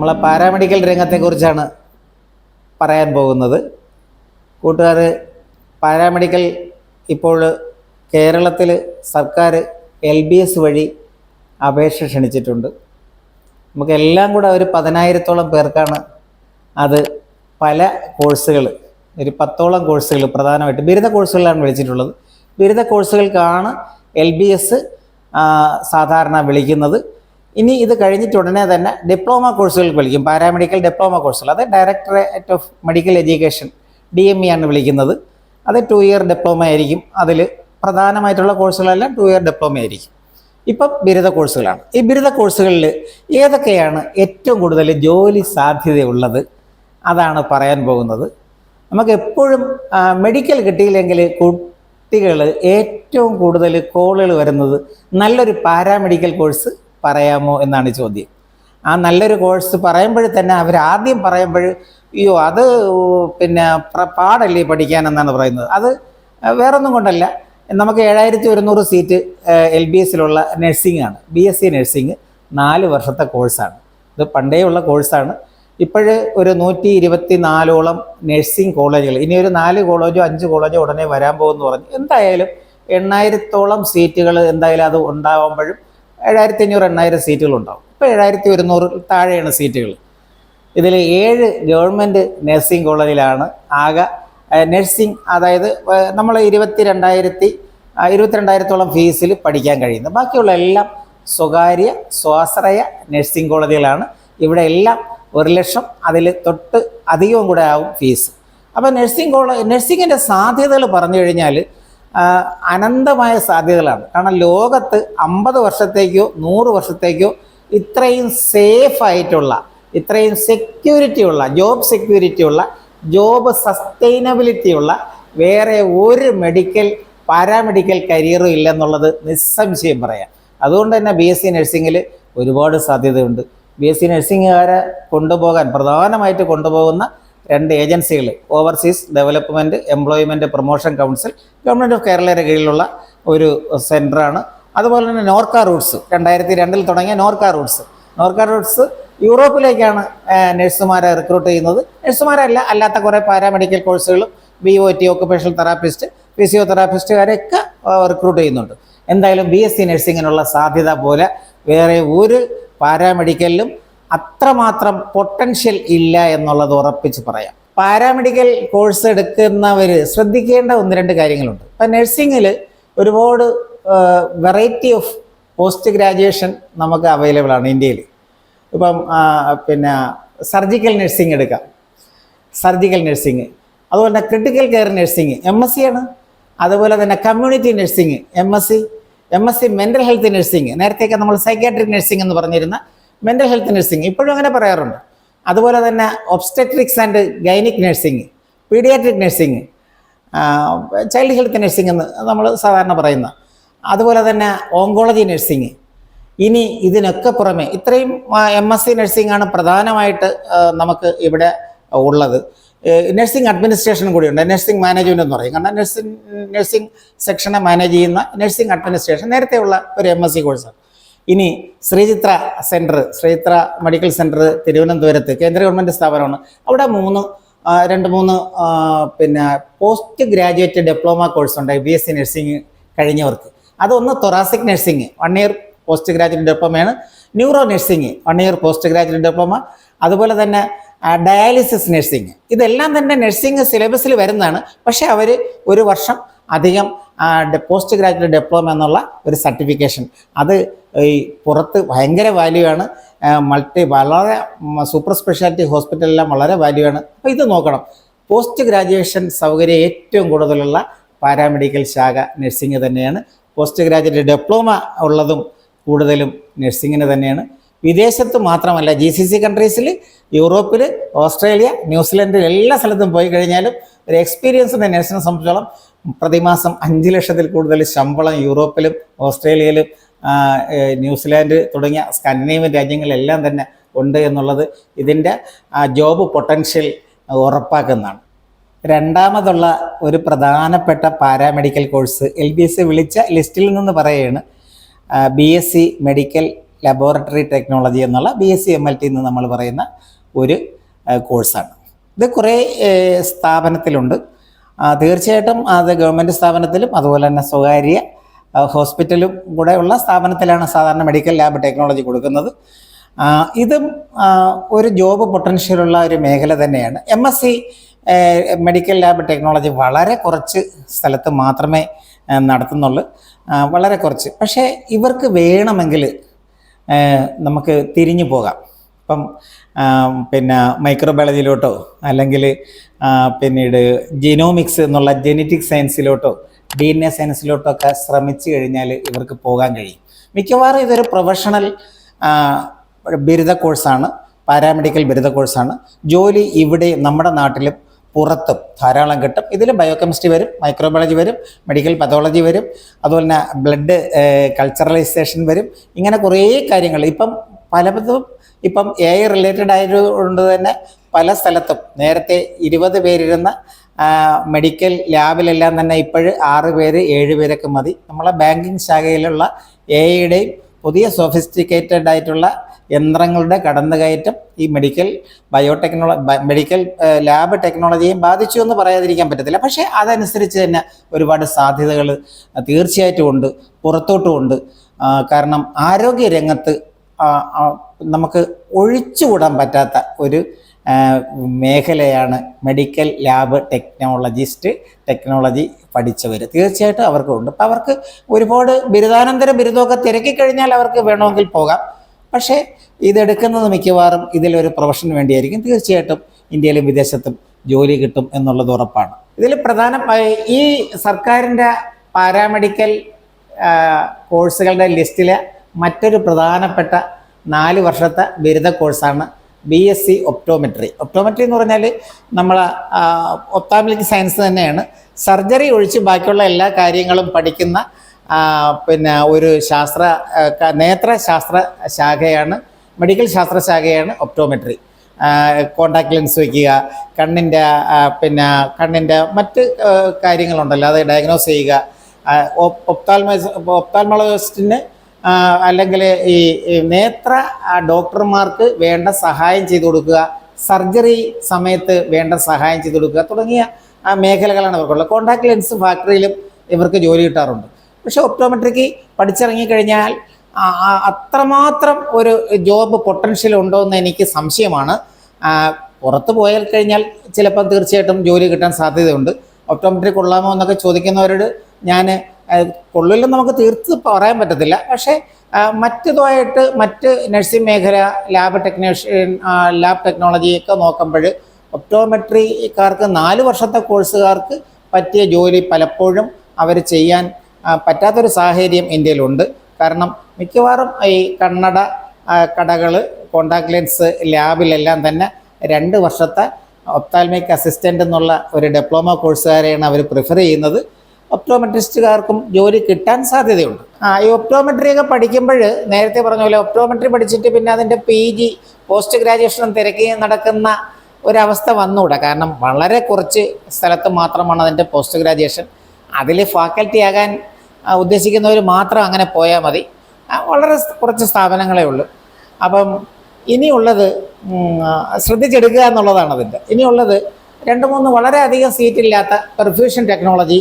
നമ്മളെ പാരാമെഡിക്കൽ രംഗത്തെക്കുറിച്ചാണ് പറയാൻ പോകുന്നത്. കൂട്ടുകാർ, പാരാമെഡിക്കൽ ഇപ്പോൾ കേരളത്തിൽ സർക്കാർ LBS വഴി അപേക്ഷ ക്ഷണിച്ചിട്ടുണ്ട്. നമുക്കെല്ലാം കൂടെ ഒരു 10,000-ഓളം പേർക്കാണ് അത് പല കോഴ്സുകൾ, ഒരു 10ഓളം കോഴ്സുകൾ പ്രധാനമായിട്ട് ബിരുദ കോഴ്സുകളാണ് വിളിച്ചിട്ടുള്ളത്. ബിരുദ കോഴ്സുകൾക്കാണ് LBS സാധാരണ വിളിക്കുന്നത്. ഇനി ഇത് കഴിഞ്ഞിട്ട് ഉടനെ തന്നെ ഡിപ്ലോമ കോഴ്സുകൾക്ക് വിളിക്കും. പാരാമെഡിക്കൽ ഡിപ്ലോമ കോഴ്സുകൾ, അത് directorate of medical education DME ആണ് വിളിക്കുന്നത്. അത് 2 ഇയർ ഡിപ്ലോമ ആയിരിക്കും. അതിൽ പ്രധാനമായിട്ടുള്ള കോഴ്സുകളെല്ലാം 2 ഇയർ ഡിപ്ലോമ ആയിരിക്കും. ഇപ്പം ബിരുദ കോഴ്സുകളാണ്. ഈ ബിരുദ കോഴ്സുകളിൽ ഏതൊക്കെയാണ് ഏറ്റവും കൂടുതൽ ജോലി സാധ്യതയുള്ളത് അതാണ് പറയാൻ പോകുന്നത്. നമുക്ക് എപ്പോഴും മെഡിക്കൽ കിട്ടിയില്ലെങ്കിൽ കുട്ടികൾ ഏറ്റവും കൂടുതൽ കോളുകൾ വരുന്നത് നല്ലൊരു പാരാമെഡിക്കൽ കോഴ്സ് പറയാമോ എന്നാണ് ചോദ്യം. ആ നല്ലൊരു കോഴ്സ് പറയുമ്പോൾ തന്നെ അവരാദ്യം പറയുമ്പോൾ അയ്യോ അത് പിന്നെ പാടല്ലേ പഠിക്കാനെന്നാണ് പറയുന്നത്. അത് വേറൊന്നും കൊണ്ടല്ല, നമുക്ക് 7,100 സീറ്റ് LBSലുള്ള നഴ്സിംഗ് ആണ്. BSc നഴ്സിംഗ് 4 വർഷത്തെ കോഴ്സാണ്. ഇത് പണ്ടേ ഉള്ള കോഴ്സാണ്. ഇപ്പോഴ് ഒരു 124ഓളം നഴ്സിംഗ് കോളേജുകൾ, ഇനി ഒരു 4 കോളേജോ 5 കോളേജോ ഉടനെ വരാൻ പോകുമെന്ന് പറഞ്ഞു. എന്തായാലും 8,000-ഓളം സീറ്റുകൾ എന്തായാലും അത് ഉണ്ടാകുമ്പോഴും 7,500-8,000 സീറ്റുകളുണ്ടാവും. ഇപ്പോൾ 7,100 താഴെയാണ് സീറ്റുകൾ. ഇതിൽ 7 ഗവൺമെൻറ് നഴ്സിംഗ് കോളേജിലാണ് ആകെ നഴ്സിംഗ്, അതായത് നമ്മൾ 22,000-ഓളം ഫീസിൽ പഠിക്കാൻ കഴിയുന്നത്. ബാക്കിയുള്ള എല്ലാം സ്വകാര്യ സ്വാശ്രയ നഴ്സിംഗ് കോളേജുകളാണ്. ഇവിടെ എല്ലാം 1 ലക്ഷം, അതിൽ തൊട്ട് അധികവും കൂടെ ആവും ഫീസ്. അപ്പോൾ നഴ്സിങ്ങിൻ്റെ സാധ്യതകൾ പറഞ്ഞു കഴിഞ്ഞാൽ അനന്തമായ സാധ്യതകളാണ്. കാരണം ലോകത്ത് 50 വർഷത്തേക്കോ 100 വർഷത്തേക്കോ ഇത്രയും സേഫായിട്ടുള്ള, ഇത്രയും സെക്യൂരിറ്റിയുള്ള, ജോബ് സെക്യൂരിറ്റിയുള്ള, ജോബ് സസ്റ്റൈനബിലിറ്റിയുള്ള വേറെ ഒരു പാരാമെഡിക്കൽ കരിയറും ഇല്ലെന്നുള്ളത് നിസ്സംശയം പറയാം. അതുകൊണ്ട് തന്നെ BSc നഴ്സിങ്ങിൽ ഒരുപാട് സാധ്യതയുണ്ട്. BSc നഴ്സിംഗുകാരെ പ്രധാനമായിട്ട് കൊണ്ടുപോകുന്ന 2 ഏജൻസികൾ, overseas development employment promotion council, government of കേരളയുടെ കീഴിലുള്ള ഒരു സെൻറ്ററാണ്. അതുപോലെ തന്നെ നോർക്ക റൂട്ട്സ്, 2002 തുടങ്ങിയ നോർക്ക റൂട്ട്സ് യൂറോപ്പിലേക്കാണ് നഴ്സുമാരെ റിക്രൂട്ട് ചെയ്യുന്നത്. നഴ്സുമാരല്ല, അല്ലാത്ത കുറേ പാരാമെഡിക്കൽ കോഴ്സുകളും BOT, ഓക്കുപേഷണൽ തെറാപ്പിസ്റ്റ്, ഫിസിയോതെറാപ്പിസ്റ്റുകാരെയൊക്കെ റിക്രൂട്ട് ചെയ്യുന്നുണ്ട്. എന്തായാലും BSc നഴ്സിങ്ങിനുള്ള സാധ്യത പോലെ വേറെ ഒരു പാരാമെഡിക്കലിലും അത്രമാത്രം പൊട്ടൻഷ്യൽ ഇല്ല എന്നുള്ളത് ഉറപ്പിച്ച് പറയാം. പാരാമെഡിക്കൽ കോഴ്സ് എടുക്കുന്നവർ ശ്രദ്ധിക്കേണ്ട 1-2 കാര്യങ്ങളുണ്ട്. ഇപ്പം നഴ്സിങ്ങിൽ ഒരുപാട് വെറൈറ്റി ഓഫ് പോസ്റ്റ് ഗ്രാജുവേഷൻ നമുക്ക് അവൈലബിൾ ആണ് ഇന്ത്യയിൽ. ഇപ്പം പിന്നെ സർജിക്കൽ നഴ്സിംഗ് എടുക്കാം, സർജിക്കൽ നഴ്സിംഗ്. അതുപോലെ തന്നെ ക്രിട്ടിക്കൽ കെയർ നഴ്സിംഗ് MSc ആണ്. അതുപോലെ തന്നെ community nursing MSc mental health nursing. നേരത്തെയൊക്കെ നമ്മൾ സൈക്യാട്രിക് നഴ്സിംഗ് എന്ന് പറഞ്ഞിരുന്ന മെൻ്റൽ ഹെൽത്ത് നഴ്സിംഗ് ഇപ്പോഴും അങ്ങനെ പറയാറുണ്ട്. അതുപോലെ തന്നെ obstetrics and gynaec nursing, paediatric nursing, child health nursing എന്ന് നമ്മൾ സാധാരണ പറയുന്ന. അതുപോലെ തന്നെ ഓങ്കോളജി നഴ്സിംഗ്. ഇനി ഇതിനൊക്കെ പുറമെ ഇത്രയും MSc നഴ്സിംഗ് ആണ് പ്രധാനമായിട്ട് നമുക്ക് ഇവിടെ ഉള്ളത്. നഴ്സിംഗ് അഡ്മിനിസ്ട്രേഷനും കൂടിയുണ്ട്. നഴ്സിംഗ് മാനേജ്മെൻറ്റ് എന്ന് പറയും. കാരണം നഴ്സിംഗ് സെക്ഷനെ മാനേജ് ചെയ്യുന്ന നഴ്സിംഗ് അഡ്മിനിസ്ട്രേഷൻ നേരത്തെ ഉള്ള ഒരു MSc കോഴ്സാണ്. ഇനി ശ്രീചിത്ര മെഡിക്കൽ സെൻറ്റർ തിരുവനന്തപുരത്ത് കേന്ദ്ര ഗവൺമെൻറ് സ്ഥാപനമാണ്. അവിടെ 2-3 പിന്നെ പോസ്റ്റ് ഗ്രാജുവേറ്റ് ഡിപ്ലോമ കോഴ്സുണ്ട് BSc നഴ്സിംഗ് കഴിഞ്ഞവർക്ക്. അതൊന്ന് thoracic nursing 1 year post graduate ഡിപ്ലോമയാണ്. Neuro nursing 1 year post graduate diploma. അതുപോലെ തന്നെ ഡയാലിസിസ് നഴ്സിംഗ്. ഇതെല്ലാം തന്നെ നഴ്സിംഗ് സിലബസിൽ വരുന്നതാണ്. പക്ഷേ അവർ 1 വർഷം അധികം പോസ്റ്റ് ഗ്രാജുവേറ്റ് ഡിപ്ലോമ എന്നുള്ള ഒരു സർട്ടിഫിക്കേഷൻ, അത് ഈ പുറത്ത് ഭയങ്കര വാല്യൂ ആണ്. വളരെ സൂപ്പർ സ്പെഷ്യാലിറ്റി ഹോസ്പിറ്റലെല്ലാം വളരെ വാല്യൂ ആണ്. അപ്പോൾ ഇത് നോക്കണം. പോസ്റ്റ് ഗ്രാജുവേഷൻ സൗകര്യം ഏറ്റവും കൂടുതലുള്ള പാരാമെഡിക്കൽ ശാഖ നഴ്സിംഗ് തന്നെയാണ്. പോസ്റ്റ് ഗ്രാജുവേറ്റ് ഡിപ്ലോമ ഉള്ളതും കൂടുതലും നഴ്സിങ്ങിന് തന്നെയാണ്. വിദേശത്ത് മാത്രമല്ല, GCC കൺട്രീസിൽ, യൂറോപ്പിൽ, ഓസ്ട്രേലിയ, ന്യൂസിലൻഡ് എല്ലാ സ്ഥലത്തും പോയി കഴിഞ്ഞാലും ഒരു എക്സ്പീരിയൻസിൻ്റെ നഴ്സിനെ സംബന്ധിച്ചോളം പ്രതിമാസം 5 ലക്ഷത്തിൽ കൂടുതൽ ശമ്പളം യൂറോപ്പിലും ഓസ്ട്രേലിയയിലും ന്യൂസിലാൻഡ് തുടങ്ങിയ സ്കാൻഡിനേവിയൻ രാജ്യങ്ങളിലെല്ലാം തന്നെ ഉണ്ട് എന്നുള്ളത് ഇതിൻ്റെ ജോബ് പൊട്ടൻഷ്യൽ ഉറപ്പാക്കുന്നതാണ്. രണ്ടാമതുള്ള ഒരു പ്രധാനപ്പെട്ട പാരാമെഡിക്കൽ കോഴ്സ് LBS വിളിച്ച ലിസ്റ്റിൽ നിന്ന് പറയുകയാണ് BSc മെഡിക്കൽ ലബോറട്ടറി ടെക്നോളജി എന്നുള്ള BSc MLT എന്ന് നമ്മൾ പറയുന്ന ഒരു കോഴ്സാണ്. ഇത് കുറേ സ്ഥാപനത്തിലുണ്ട്. തീർച്ചയായിട്ടും അത് ഗവൺമെൻറ് സ്ഥാപനത്തിലും അതുപോലെ തന്നെ സ്വകാര്യ ഹോസ്പിറ്റലും കൂടെ ഉള്ള സ്ഥാപനത്തിലാണ് സാധാരണ മെഡിക്കൽ ലാബ് ടെക്നോളജി കൊടുക്കുന്നത്. ഇതും ഒരു ജോബ് പൊട്ടൻഷ്യലുള്ള ഒരു മേഖല തന്നെയാണ്. MSc മെഡിക്കൽ ലാബ് ടെക്നോളജി വളരെ കുറച്ച് സ്ഥലത്ത് മാത്രമേ നടത്തുന്നുള്ളൂ, വളരെ കുറച്ച്. പക്ഷേ ഇവർക്ക് വേണമെങ്കിൽ നമുക്ക് തിരിഞ്ഞു പോകാം. ഇപ്പം പിന്നെ മൈക്രോബയോളജിയിലോട്ടോ അല്ലെങ്കിൽ പിന്നീട് ജീനോമിക്സ് എന്നുള്ള ജെനറ്റിക് സയൻസിലോട്ടോ DNA സയൻസിലോട്ടോ ഒക്കെ ശ്രമിച്ചു കഴിഞ്ഞാൽ ഇവർക്ക് പോകാൻ കഴിയും. മിക്കവാറും ഇതൊരു പ്രൊഫഷണൽ ബിരുദ കോഴ്സാണ്, പാരാമെഡിക്കൽ ബിരുദ കോഴ്സാണ്. ജോലി ഇവിടെ നമ്മുടെ നാട്ടിലും പുറത്തും ധാരാളം കിട്ടും. ഇതിൽ ബയോകെമിസ്ട്രി വരും, മൈക്രോബയോളജി വരും, മെഡിക്കൽ പതോളജി വരും, അതുപോലെ തന്നെ ബ്ലഡ് കൾച്ചറലൈസേഷൻ വരും. ഇങ്ങനെ കുറേ കാര്യങ്ങൾ പലതും ഇപ്പം AI റിലേറ്റഡ് ആയതുകൊണ്ട് തന്നെ പല സ്ഥലത്തും നേരത്തെ 20 പേരിരുന്ന മെഡിക്കൽ ലാബിലെല്ലാം തന്നെ ഇപ്പോഴും 6 പേര് 7 പേരൊക്കെ മതി. നമ്മളെ ബാങ്കിങ് ശാഖയിലുള്ള AIയുടെയും പുതിയ സോഫിസ്റ്റിക്കേറ്റഡ് ആയിട്ടുള്ള യന്ത്രങ്ങളുടെ കടന്നുകയറ്റം ഈ മെഡിക്കൽ മെഡിക്കൽ ലാബ് ടെക്നോളജിയും ബാധിച്ചു എന്ന് പറയാതിരിക്കാൻ പറ്റത്തില്ല. പക്ഷേ അതനുസരിച്ച് തന്നെ ഒരുപാട് സാധ്യതകൾ തീർച്ചയായിട്ടും ഉണ്ട്, പുറത്തോട്ടും ഉണ്ട്. കാരണം ആരോഗ്യരംഗത്ത് നമുക്ക് ഒഴിച്ചുകൂടാൻ പറ്റാത്ത ഒരു മേഖലയാണ് മെഡിക്കൽ ലാബ് ടെക്നോളജി പഠിച്ചവർ. തീർച്ചയായിട്ടും അവർക്കുണ്ട്. അപ്പം അവർക്ക് ഒരുപാട് ബിരുദാനന്തര ബിരുദമൊക്കെ തിരക്കിക്കഴിഞ്ഞാൽ അവർക്ക് വേണമെങ്കിൽ പോകാം. പക്ഷേ ഇതെടുക്കുന്നത് മിക്കവാറും ഇതിലൊരു പ്രൊഫഷന് വേണ്ടിയായിരിക്കും. തീർച്ചയായിട്ടും ഇന്ത്യയിലും വിദേശത്തും ജോലി കിട്ടും എന്നുള്ളത് ഉറപ്പാണ്. ഇതിൽ ഈ സർക്കാരിൻ്റെ പാരാമെഡിക്കൽ കോഴ്സുകളുടെ ലിസ്റ്റിലെ മറ്റൊരു പ്രധാനപ്പെട്ട 4 വർഷത്തെ ബിരുദ കോഴ്സാണ് BSc ഒപ്റ്റോമെട്രി. ഒപ്റ്റോമെട്രി എന്ന് പറഞ്ഞാൽ നമ്മൾ ഒപ്താമിക് സയൻസ് തന്നെയാണ്. സർജറി ഒഴിച്ച് ബാക്കിയുള്ള എല്ലാ കാര്യങ്ങളും പഠിക്കുന്ന ഒരു നേത്രശാസ്ത്ര ശാഖയാണ്, മെഡിക്കൽ ശാസ്ത്ര ശാഖയാണ് ഒപ്റ്റോമെട്രി. കോണ്ടാക്ട് ലെൻസ് വയ്ക്കുക, കണ്ണിൻ്റെ മറ്റ് കാര്യങ്ങളുണ്ടല്ലോ, അത് ഡയഗ്നോസ് ചെയ്യുക. ഒപ്താൽമോളജിസ്റ്റിന് അല്ലെങ്കിൽ ഈ നേത്ര ഡോക്ടർമാർക്ക് വേണ്ട സഹായം ചെയ്തു കൊടുക്കുക, സർജറി സമയത്ത് വേണ്ട സഹായം ചെയ്തു കൊടുക്കുക തുടങ്ങിയ മേഖലകളാണ് ഇവർക്കുള്ളത്. കോണ്ടാക്ട് ലെൻസ് ഫാക്ടറിയിലും ഇവർക്ക് ജോലി കിട്ടാറുണ്ട്. പക്ഷേ ഒപ്റ്റോമെട്രിക്ക് പഠിച്ചിറങ്ങിക്കഴിഞ്ഞാൽ അത്രമാത്രം ഒരു ജോബ് പൊട്ടൻഷ്യൽ ഉണ്ടോ എന്ന് എനിക്ക് സംശയമാണ്. പുറത്ത് പോയാൽ കഴിഞ്ഞാൽ ചിലപ്പം തീർച്ചയായിട്ടും ജോലി കിട്ടാൻ സാധ്യതയുണ്ട്. ഒപ്റ്റോമെട്രി കൊള്ളാമോ എന്നൊക്കെ ചോദിക്കുന്നവരോട് ഞാൻ കൊള്ളില്ലെന്ന് നമുക്ക് തീർത്ത് പറയാൻ പറ്റത്തില്ല. പക്ഷേ മറ്റ് നഴ്സിംഗ് മേഖല, ലാബ് ടെക്നോളജിയൊക്കെ നോക്കുമ്പോൾ ഒപ്റ്റോമെട്രിക്കാർക്ക് 4 വർഷത്തെ കോഴ്സുകാർക്ക് പറ്റിയ ജോലി പലപ്പോഴും അവർ ചെയ്യാൻ പറ്റാത്തൊരു സാഹചര്യം ഇന്ത്യയിലുണ്ട്. കാരണം മിക്കവാറും ഈ കണ്ണട കടകൾ, കോണ്ടാക്ട് ലെൻസ് ലാബിലെല്ലാം തന്നെ 2 വർഷത്തെ ഒപ്താൽമിക് അസിസ്റ്റൻ്റ് എന്നുള്ള ഒരു ഡിപ്ലോമ കോഴ്സുകാരെയാണ് അവർ പ്രിഫർ ചെയ്യുന്നത്. ഒപ്റ്റോമെട്രിസ്റ്റുകാർക്കും ജോലി കിട്ടാൻ സാധ്യതയുണ്ട്. ഈ ഒപ്റ്റോമെട്രിയൊക്കെ പഠിക്കുമ്പോൾ നേരത്തെ പറഞ്ഞ പോലെ ഒപ്റ്റോമെട്രി പഠിച്ചിട്ട് പിന്നെ അതിൻ്റെ PG പോസ്റ്റ് ഗ്രാജുവേഷനും തിരക്കി നടക്കുന്ന ഒരവസ്ഥ വന്നുകൂടാ. കാരണം വളരെ കുറച്ച് സ്ഥലത്ത് മാത്രമാണ് അതിൻ്റെ പോസ്റ്റ് ഗ്രാജുവേഷൻ. അതിൽ ഫാക്കൽറ്റി ആകാൻ ഉദ്ദേശിക്കുന്നവർ മാത്രം അങ്ങനെ പോയാൽ മതി. വളരെ കുറച്ച് സ്ഥാപനങ്ങളേ ഉള്ളൂ. അപ്പം ഇനിയുള്ളത് ശ്രദ്ധിച്ചെടുക്കുക എന്നുള്ളതാണ് അതിൻ്റെ. ഇനിയുള്ളത് 2-3 വളരെയധികം സീറ്റില്ലാത്ത പെർഫ്യൂഷൻ ടെക്നോളജി,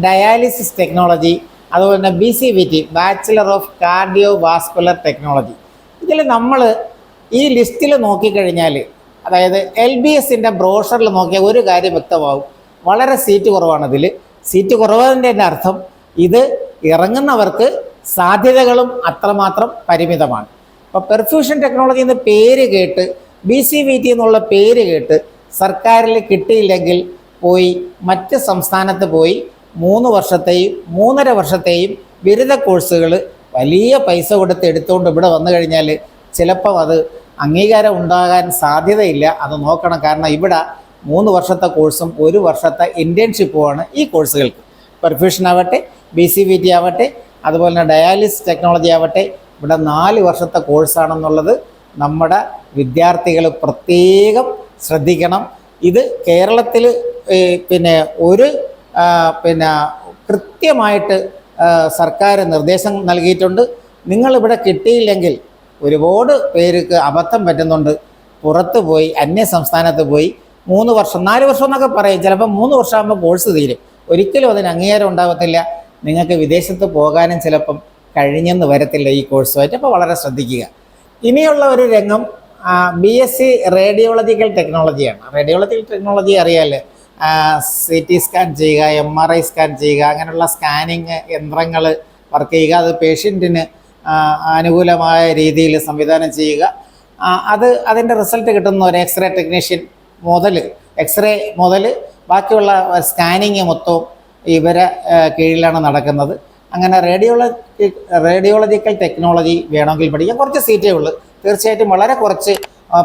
ഡയാലിസിസ് ടെക്നോളജി, അതുപോലെ തന്നെ BCVT bachelor of cardio vascular technology. ഇതിൽ നമ്മൾ ഈ ലിസ്റ്റിൽ നോക്കിക്കഴിഞ്ഞാൽ, അതായത് LBSൻ്റെ ബ്രോഷറിൽ നോക്കിയാൽ ഒരു കാര്യം വ്യക്തമാവും, വളരെ സീറ്റ് കുറവാണ്. ഇതിൽ സീറ്റ് കുറവതിൻ്റെ അർത്ഥം ഇത് ഇറങ്ങുന്നവർക്ക് സാധ്യതകളും അത്രമാത്രം പരിമിതമാണ്. അപ്പോൾ പെർഫ്യൂഷൻ ടെക്നോളജി എന്ന പേര് കേട്ട്, BCVT എന്നുള്ള പേര് കേട്ട് സർക്കാരിൽ കിട്ടിയില്ലെങ്കിൽ പോയി മറ്റ് സംസ്ഥാനത്ത് പോയി 3 വർഷത്തെയും 3.5 വർഷത്തെയും ബിരുദ കോഴ്സുകൾ വലിയ പൈസ കൊടുത്ത് എടുത്തുകൊണ്ട് ഇവിടെ വന്നു കഴിഞ്ഞാൽ ചിലപ്പം അത് അംഗീകാരം ഉണ്ടാകാൻ സാധ്യതയില്ല. അത് നോക്കണം. കാരണം ഇവിടെ 3 വർഷത്തെ കോഴ്സും 1 വർഷത്തെ ഇൻറ്റേൺഷിപ്പുമാണ് ഈ കോഴ്സുകൾക്ക്. പെർഫ്യൂഷൻ ആവട്ടെ, BCVT ആവട്ടെ, അതുപോലെ തന്നെ ഡയാലിസിസ് ടെക്നോളജി ആവട്ടെ, ഇവിടെ 4 വർഷത്തെ കോഴ്സാണെന്നുള്ളത് നമ്മുടെ വിദ്യാർത്ഥികൾ പ്രത്യേകം ശ്രദ്ധിക്കണം. ഇത് കേരളത്തിൽ ഒരു കൃത്യമായിട്ട് സർക്കാർ നിർദ്ദേശം നൽകിയിട്ടുണ്ട്. നിങ്ങളിവിടെ കിട്ടിയില്ലെങ്കിൽ ഒരുപാട് പേർക്ക് അബദ്ധം പറ്റുന്നുണ്ട്. പുറത്ത് പോയി അന്യ സംസ്ഥാനത്ത് പോയി 3 വർഷം 4 വർഷം എന്നൊക്കെ പറയും, ചിലപ്പോൾ 3 വർഷമാകുമ്പോൾ കോഴ്സ് തീരും. ഒരിക്കലും അതിന് അംഗീകാരം ഉണ്ടാകത്തില്ല. നിങ്ങൾക്ക് വിദേശത്ത് പോകാനും ചിലപ്പം കഴിഞ്ഞെന്ന് വരത്തില്ല ഈ കോഴ്സുമായിട്ട്. അപ്പോൾ വളരെ ശ്രദ്ധിക്കുക. ഇനിയുള്ള ഒരു രംഗം BSc റേഡിയോളജിക്കൽ ടെക്നോളജിയാണ്. റേഡിയോളജിക്കൽ ടെക്നോളജി അറിയാമല്ലോ, CT സ്കാൻ ചെയ്യുക, MRI സ്കാൻ ചെയ്യുക, അങ്ങനെയുള്ള സ്കാനിങ് യന്ത്രങ്ങൾ വർക്ക് ചെയ്യുക, അത് പേഷ്യൻറ്റിന് അനുകൂലമായ രീതിയിൽ സംവിധാനം ചെയ്യുക. അതിൻ്റെ റിസൾട്ട് കിട്ടുന്ന ഒരു എക്സ്റേ ടെക്നീഷ്യൻ മുതൽ ബാക്കിയുള്ള സ്കാനിങ് മൊത്തവും ഇവരെ കീഴിലാണ് നടക്കുന്നത്. അങ്ങനെ റേഡിയോളജിക്കൽ ടെക്നോളജി വേണമെങ്കിൽ പഠിക്കാം. കുറച്ച് സീറ്റേ ഉള്ളൂ, തീർച്ചയായിട്ടും വളരെ കുറച്ച്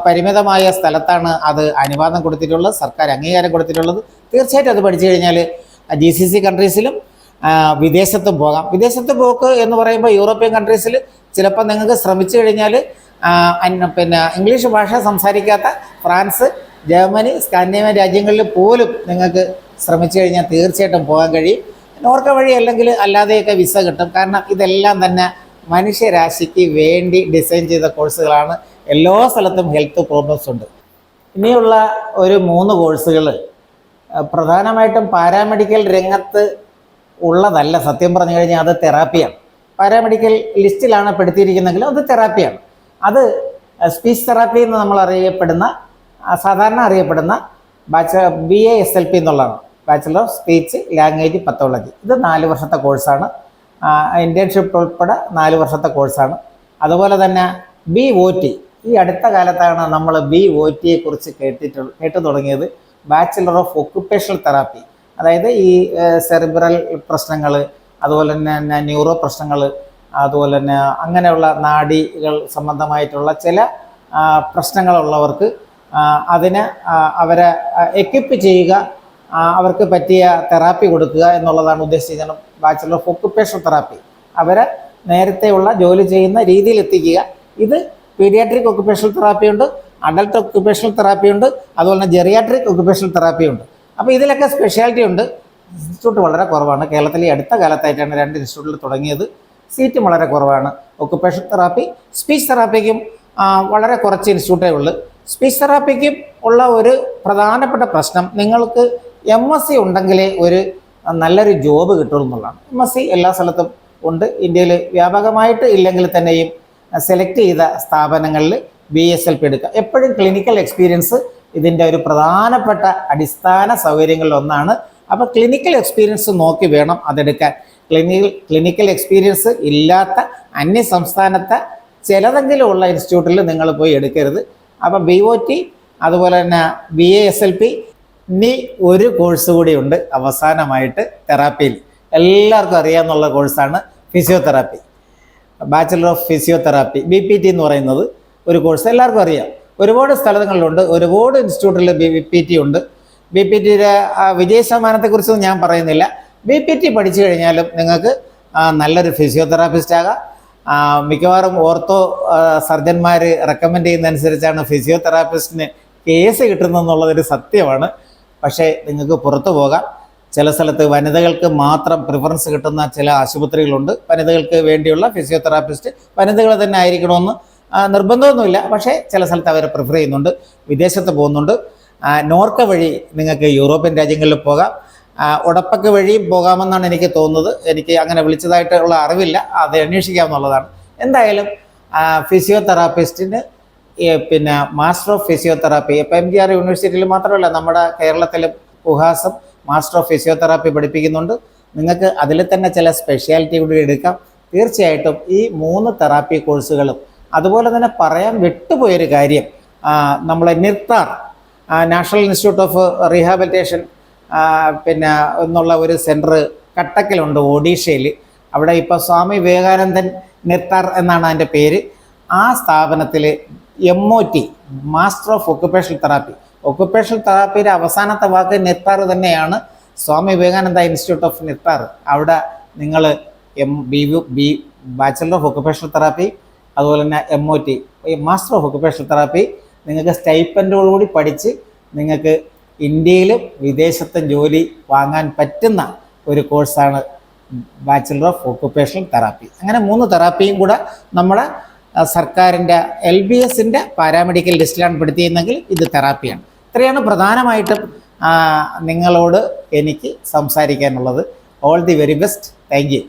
പരിമിതമായ സ്ഥലത്താണ് അത് അനുവാദം കൊടുത്തിട്ടുള്ളത്, സർക്കാർ അംഗീകാരം കൊടുത്തിട്ടുള്ളത്. തീർച്ചയായിട്ടും അത് പഠിച്ചു കഴിഞ്ഞാൽ GCC കൺട്രീസിലും വിദേശത്തും പോകാം. വിദേശത്ത് പോക്ക് എന്ന് പറയുമ്പോൾ യൂറോപ്യൻ കൺട്രീസിൽ ചിലപ്പോൾ നിങ്ങൾക്ക് ശ്രമിച്ചു കഴിഞ്ഞാൽ പിന്നെ ഇംഗ്ലീഷ് ഭാഷ സംസാരിക്കാത്ത ഫ്രാൻസ്, ജർമ്മനി, സ്കാൻഡിനേവിയൻ രാജ്യങ്ങളിൽ പോലും നിങ്ങൾക്ക് ശ്രമിച്ചു കഴിഞ്ഞാൽ തീർച്ചയായിട്ടും പോകാൻ കഴിയും. നോർക്ക വഴി അല്ലെങ്കിൽ അല്ലാതെയൊക്കെ വിസ കിട്ടും. കാരണം ഇതെല്ലാം തന്നെ മനുഷ്യരാശിക്ക് വേണ്ടി ഡിസൈൻ ചെയ്ത കോഴ്സുകളാണ്. എല്ലാ സ്ഥലത്തും ഹെൽത്ത് പ്രോബ്ലംസ് ഉണ്ട്. ഇനിയുള്ള ഒരു 3 കോഴ്സുകൾ പ്രധാനമായിട്ടും പാരാമെഡിക്കൽ രംഗത്ത് ഉള്ളതല്ല. സത്യം പറഞ്ഞു കഴിഞ്ഞാൽ അത് തെറാപ്പിയാണ്. പാരാമെഡിക്കൽ ലിസ്റ്റിലാണ് പെടുത്തിയിരിക്കുന്നതെങ്കിലും അത് തെറാപ്പിയാണ്. അത് സ്പീച്ച് തെറാപ്പി എന്ന് നമ്മൾ സാധാരണ അറിയപ്പെടുന്ന BASLP എന്നുള്ളതാണ്, bachelor of speech language pathology. ഇത് 4 വർഷത്തെ കോഴ്സാണ്. ഇൻറ്റേൺഷിപ്പ് ഉൾപ്പെടെ 4 വർഷത്തെ കോഴ്സാണ്. അതുപോലെ തന്നെ BOT, ഈ അടുത്ത കാലത്താണ് നമ്മൾ BOTയെ കുറിച്ച് കേട്ടു തുടങ്ങിയത്. Bachelor of occupational therapy. അതായത് ഈ സെറിബ്രൽ പ്രശ്നങ്ങൾ, അതുപോലെ തന്നെ ന്യൂറോ പ്രശ്നങ്ങൾ, അതുപോലെ തന്നെ അങ്ങനെയുള്ള നാഡികൾ സംബന്ധമായിട്ടുള്ള ചില പ്രശ്നങ്ങളുള്ളവർക്ക് അവരെ എക്വിപ്പ് ചെയ്യുക, അവർക്ക് പറ്റിയ തെറാപ്പി കൊടുക്കുക എന്നുള്ളതാണ് ഉദ്ദേശിക്കുന്നത്. ബാച്ചിലർ ഓഫ് ഒക്കുപ്പേഷണൽ തെറാപ്പി അവരെ നേരത്തെയുള്ള ജോലി ചെയ്യുന്ന രീതിയിൽ എത്തിക്കുക. ഇത് പീഡിയാട്രിക് ഒക്കുപ്പേഷണൽ തെറാപ്പി ഉണ്ട്, അഡൽട്ട് ഒക്കുപ്പേഷണൽ തെറാപ്പി ഉണ്ട്, അതുപോലെ തന്നെ ജെറിയാട്രിക് ഒക്കുപ്പേഷണൽ തെറാപ്പി ഉണ്ട്. അപ്പോൾ ഇതിലൊക്കെ സ്പെഷ്യാലിറ്റി ഉണ്ട്. ഇൻസ്റ്റിറ്റ്യൂട്ട് വളരെ കുറവാണ്. കേരളത്തിൽ ഈ അടുത്ത കാലത്തായിട്ടാണ് 2 ഇൻസ്റ്റിറ്റ്യൂട്ടിൽ തുടങ്ങിയത്. സീറ്റും വളരെ കുറവാണ്. ഒക്കുപ്പേഷണൽ തെറാപ്പി, സ്പീച്ച് തെറാപ്പിക്കും വളരെ കുറച്ച് ഇൻസ്റ്റിറ്റ്യൂട്ടേ ഉള്ളൂ. സ്പീച്ച് തെറാപ്പിക്കും ഉള്ള ഒരു പ്രധാനപ്പെട്ട പ്രശ്നം, നിങ്ങൾക്ക് MSc ഉണ്ടെങ്കിലേ ഒരു നല്ലൊരു ജോബ് കിട്ടുള്ളൂ എന്നുള്ളതാണ്. MSc എല്ലാ സ്ഥലത്തും ഉണ്ട്. ഇന്ത്യയിൽ വ്യാപകമായിട്ട് ഇല്ലെങ്കിൽ തന്നെയും സെലക്ട് ചെയ്ത സ്ഥാപനങ്ങളിൽ BSLP എടുക്കുക. എപ്പോഴും ക്ലിനിക്കൽ എക്സ്പീരിയൻസ് ഇതിൻ്റെ ഒരു പ്രധാനപ്പെട്ട അടിസ്ഥാന സൗകര്യങ്ങളിലൊന്നാണ്. അപ്പോൾ ക്ലിനിക്കൽ എക്സ്പീരിയൻസ് നോക്കി വേണം അതെടുക്കാൻ. ക്ലിനിക്കൽ എക്സ്പീരിയൻസ് ഇല്ലാത്ത അന്യ സംസ്ഥാനത്തെ ചിലതെങ്കിലും ഉള്ള ഇൻസ്റ്റിറ്റ്യൂട്ടിൽ നിങ്ങൾ പോയി എടുക്കരുത്. അപ്പോൾ BOT, അതുപോലെ തന്നെ BASLP, ഇനി ഒരു കോഴ്സ് കൂടിയുണ്ട് അവസാനമായിട്ട് തെറാപ്പിയിൽ. എല്ലാവർക്കും അറിയാമെന്നുള്ള കോഴ്സാണ് physiotherapy. Bachelor of physiotherapy, BPT എന്ന് പറയുന്നത് ഒരു കോഴ്സ് എല്ലാവർക്കും അറിയാം. ഒരുപാട് സ്ഥലങ്ങളിലുണ്ട്, ഒരുപാട് ഇൻസ്റ്റിറ്റ്യൂട്ടിൽ BPT ഉണ്ട്. BPTയുടെ വിജയ ശതമാനത്തെക്കുറിച്ചൊന്നും ഞാൻ പറയുന്നില്ല. BPT പഠിച്ചു കഴിഞ്ഞാലും നിങ്ങൾക്ക് നല്ലൊരു ഫിസിയോതെറാപ്പിസ്റ്റ് ആകാം. മിക്കവാറും ഓർത്തോ സർജന്മാർ റെക്കമെൻഡ് ചെയ്യുന്നതനുസരിച്ചാണ് ഫിസിയോതെറാപ്പിസ്റ്റിന് കേസ് കിട്ടുന്നതെന്നുള്ളതൊരു സത്യമാണ്. പക്ഷേ നിങ്ങൾക്ക് പുറത്തു പോകാം. ചില സ്ഥലത്ത് വനിതകൾക്ക് മാത്രം പ്രിഫറൻസ് കിട്ടുന്ന ചില ആശുപത്രികളുണ്ട്. വനിതകൾക്ക് വേണ്ടിയുള്ള ഫിസിയോതെറാപ്പിസ്റ്റ് വനിതകൾ തന്നെ ആയിരിക്കണമെന്ന് നിർബന്ധമൊന്നുമില്ല. പക്ഷേ ചില സ്ഥലത്ത് അവരെ പ്രിഫർ ചെയ്യുന്നുണ്ട്. വിദേശത്ത് പോകുന്നുണ്ട്. നോർക്ക വഴി നിങ്ങൾക്ക് യൂറോപ്യൻ രാജ്യങ്ങളിൽ പോകാം. ഉടപ്പക്ക് വഴിയും പോകാമെന്നാണ് എനിക്ക് തോന്നുന്നത്. എനിക്ക് അങ്ങനെ വിളിച്ചതായിട്ടുള്ള അറിവില്ല, അത് അന്വേഷിക്കാവുന്നതാണ്. എന്തായാലും ഫിസിയോതെറാപ്പിസ്റ്റിന് പിന്നെ മാസ്റ്റർ ഓഫ് ഫിസിയോതെറാപ്പി ഇപ്പോൾ MGR യൂണിവേഴ്സിറ്റിയിൽ മാത്രമല്ല, നമ്മുടെ കേരളത്തിലും ഉഹാസം മാസ്റ്റർ ഓഫ് ഫിസിയോതെറാപ്പി പഠിപ്പിക്കുന്നുണ്ട്. നിങ്ങൾക്ക് അതിൽ തന്നെ ചില സ്പെഷ്യാലിറ്റി കൂടി എടുക്കാം. തീർച്ചയായിട്ടും ഈ 3 തെറാപ്പി കോഴ്സുകളും, അതുപോലെ തന്നെ പറയാൻ വിട്ടുപോയൊരു കാര്യം, നമ്മളെ നിർത്താർ നാഷണൽ ഇൻസ്റ്റിറ്റ്യൂട്ട് ഓഫ് റീഹാബിലിറ്റേഷൻ പിന്നെ എന്നുള്ള ഒരു സെൻറ്റർ കട്ടക്കിലുണ്ട്, ഒഡീഷയിൽ. അവിടെ ഇപ്പോൾ സ്വാമി വിവേകാനന്ദൻ നിർത്താർ എന്നാണ് അതിൻ്റെ പേര്. ആ സ്ഥാപനത്തിൽ MOT, master of occupational therapy, occupational തെറാപ്പിയുടെ അവസാനത്തെ വാക്ക് നിർത്താർ തന്നെയാണ്. സ്വാമി വിവേകാനന്ദ ഇൻസ്റ്റിറ്റ്യൂട്ട് ഓഫ് നിർത്താർ, അവിടെ നിങ്ങൾ ബാച്ചിലർ ഓഫ് ഒക്കുപ്പേഷണൽ തെറാപ്പി, അതുപോലെ തന്നെ MOT, ഈ മാസ്റ്റർ ഓഫ് ഒക്കുപ്പേഷണൽ തെറാപ്പി നിങ്ങൾക്ക് സ്റ്റൈപ്പൻഡോടുകൂടി പഠിച്ച് നിങ്ങൾക്ക് ഇന്ത്യയിലും വിദേശത്തും ജോലി വാങ്ങാൻ പറ്റുന്ന ഒരു കോഴ്സാണ് ബാച്ചിലർ ഓഫ് ഒക്കുപ്പേഷണൽ തെറാപ്പി. അങ്ങനെ 3 തെറാപ്പിയും കൂടെ നമ്മുടെ സർക്കാരിൻ്റെ LBSൻ്റെ പാരാമെഡിക്കൽ ലിസ്റ്റിലാണ് പെടുത്തിയിരുന്നെങ്കിൽ ഇത് തെറാപ്പിയാണ്. ഇത്രയാണ് പ്രധാനമായിട്ടും നിങ്ങളോട് എനിക്ക് സംസാരിക്കാനുള്ളത്. All the very best. Thank U.